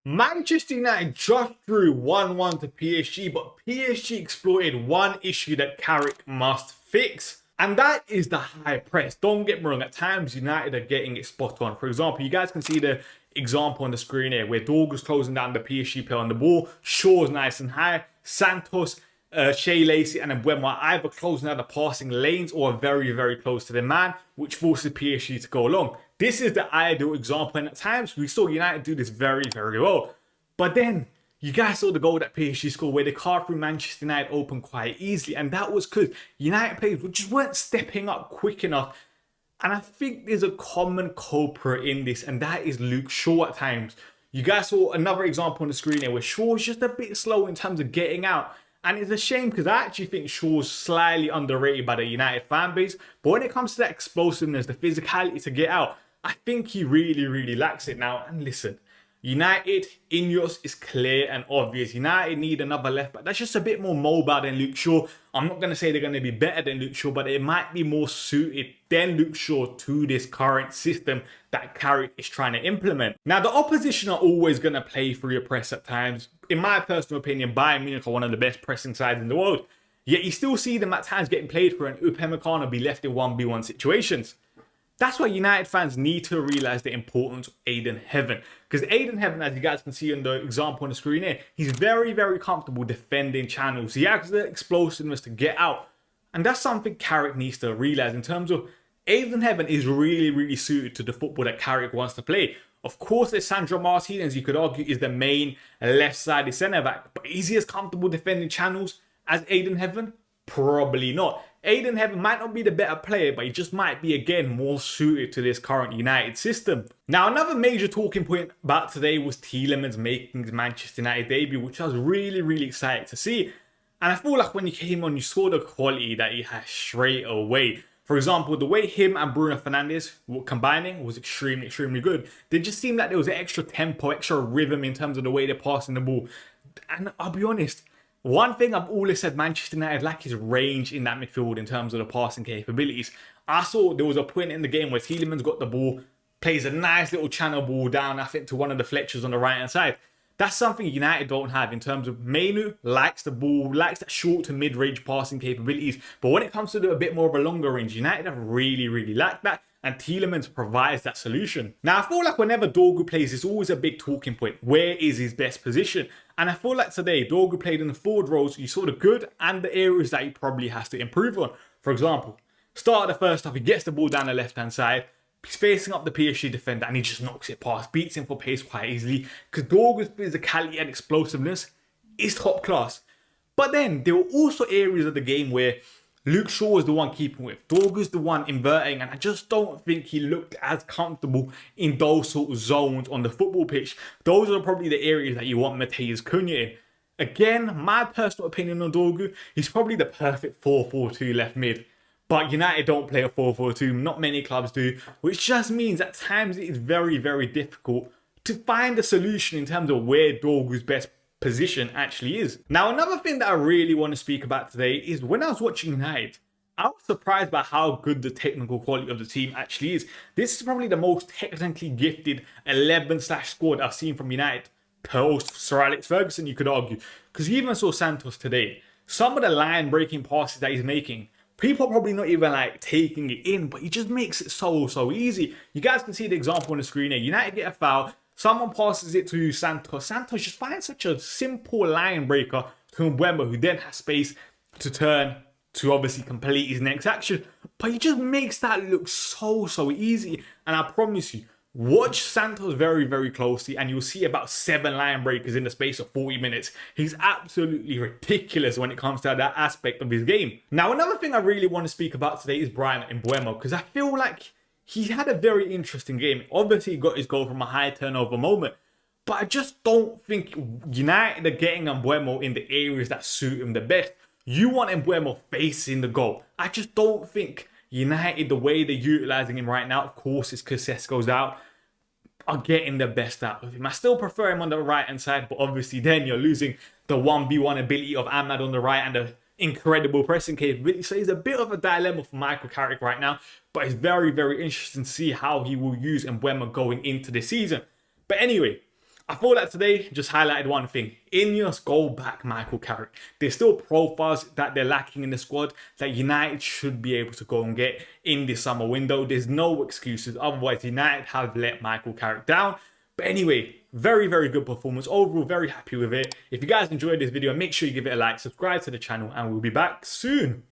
Manchester United just drew 1-1 to PSG, but PSG exploited one issue that Carrick must fix. And that is the high press. Don't get me wrong, at times United are getting it spot on. For example, you guys can see the example on the screen here where Dorgu's closing down the PSG player on the ball, Shaw's nice and high, Santos, Shea Lacey and Mbeumo are either closing out the passing lanes or very, very close to the man, which forces PSG to go along. This is the ideal example, and at times we saw United do this very, very well. But then you guys saw the goal that PSG scored where they carved through Manchester United open quite easily, and that was because United players just weren't stepping up quick enough. And I think there's a common culprit in this, and that is Luke Shaw at times. You guys saw another example on the screen here where Shaw's just a bit slow in terms of getting out. And it's a shame because I actually think Shaw's slightly underrated by the United fan base. But when it comes to that explosiveness, the physicality to get out, I think he really, really lacks it now. And listen, United, Ineos is clear and obvious. United need another left back that's just a bit more mobile than Luke Shaw. I'm not going to say they're going to be better than Luke Shaw, but it might be more suited than Luke Shaw to this current system that Carrick is trying to implement. Now, the opposition are always going to play through your press at times. In my personal opinion, Bayern Munich are one of the best pressing sides in the world. Yet you still see them at times getting played for and Upamecano be left in 1v1 situations. That's why United fans need to realise the importance of Aiden Heaven. Because Aiden Heaven, as you guys can see in the example on the screen here, he's very, very comfortable defending channels. He has the explosiveness to get out. And that's something Carrick needs to realise in terms of Aiden Heaven is really, really suited to the football that Carrick wants to play. Of course, there's Sandro Martinez, you could argue, is the main left-sided centre-back. But is he as comfortable defending channels as Aiden Heaven? Probably not. Aiden Heaven might not be the better player, but he just might be, again, more suited to this current United system. Now, another major talking point about today was Tielemans making his Manchester United debut, which I was really, really excited to see. And I feel like when he came on, you saw the quality that he has straight away. For example, the way him and Bruno Fernandes were combining was extremely, extremely good. They just seemed like there was an extra tempo, extra rhythm in terms of the way they're passing the ball. And I'll be honest, one thing I've always said Manchester United lack is range in that midfield in terms of the passing capabilities. I saw there was a point in the game where Tielemans got the ball, plays a nice little channel ball down, I think, to one of the Fletchers on the right-hand side. That's something United don't have in terms of Mainu likes the ball, likes that short to mid-range passing capabilities. But when it comes to do a bit more of a longer range, United have really, really lacked that. And Tielemans provides that solution. Now, I feel like whenever Dorgu plays, it's always a big talking point. Where is his best position? And I feel like today, Dorgu played in the forward roles. You saw the good and the areas that he probably has to improve on. For example, start of the first half, he gets the ball down the left-hand side. He's facing up the PSG defender and he just knocks it past, beats him for pace quite easily. Because Dorgu's physicality and explosiveness is top class. But then there were also areas of the game where Luke Shaw is the one keeping with. Dorgu's the one inverting, and I just don't think he looked as comfortable in those sort of zones on the football pitch. Those are probably the areas that you want Matheus Cunha in. Again, my personal opinion on Dorgu, he's probably the perfect 4-4-2 left mid. But United don't play a 4-4-2, not many clubs do, which just means at times it is very, very difficult to find a solution in terms of where Dorgu's best position actually is. Now, another thing that I really want to speak about today is when I was watching United, I was surprised by how good the technical quality of the team actually is. This is probably the most technically gifted 11/squad I've seen from United post Sir Alex Ferguson, you could argue. Because you even saw Santos today. Some of the line-breaking passes that he's making, people are probably not even like taking it in, but he just makes it so easy. You guys can see the example on the screen here. United get a foul. Someone passes it to Santos. Santos just finds such a simple line breaker to Mbeumo, who then has space to turn to obviously complete his next action. But he just makes that look so easy. And I promise you, watch Santos very, very closely and you'll see about 7 line breakers in the space of 40 minutes. He's absolutely ridiculous when it comes to that aspect of his game. Now, another thing I really want to speak about today is Brian Mbeumo, because I feel like he had a very interesting game. Obviously, he got his goal from a high turnover moment. But I just don't think United are getting Mbeumo in the areas that suit him the best. You want Mbeumo facing the goal. I just don't think United, the way they're utilising him right now, of course, it's because Sesko's out, are getting the best out of him. I still prefer him on the right-hand side, but obviously then you're losing the 1v1 ability of Ahmad on the right and the incredible pressing capability. So he's a bit of a dilemma for Michael Carrick right now, but it's very, very interesting to see how he will use Mbeumo going into the season. But anyway, I thought that today just highlighted one thing. Ineos go back Michael Carrick. There's still profiles that they're lacking in the squad that United should be able to go and get in this summer window. There's no excuses. Otherwise, United have let Michael Carrick down. But anyway, very, very good performance. Overall, very happy with it. If you guys enjoyed this video, make sure you give it a like, subscribe to the channel, and we'll be back soon.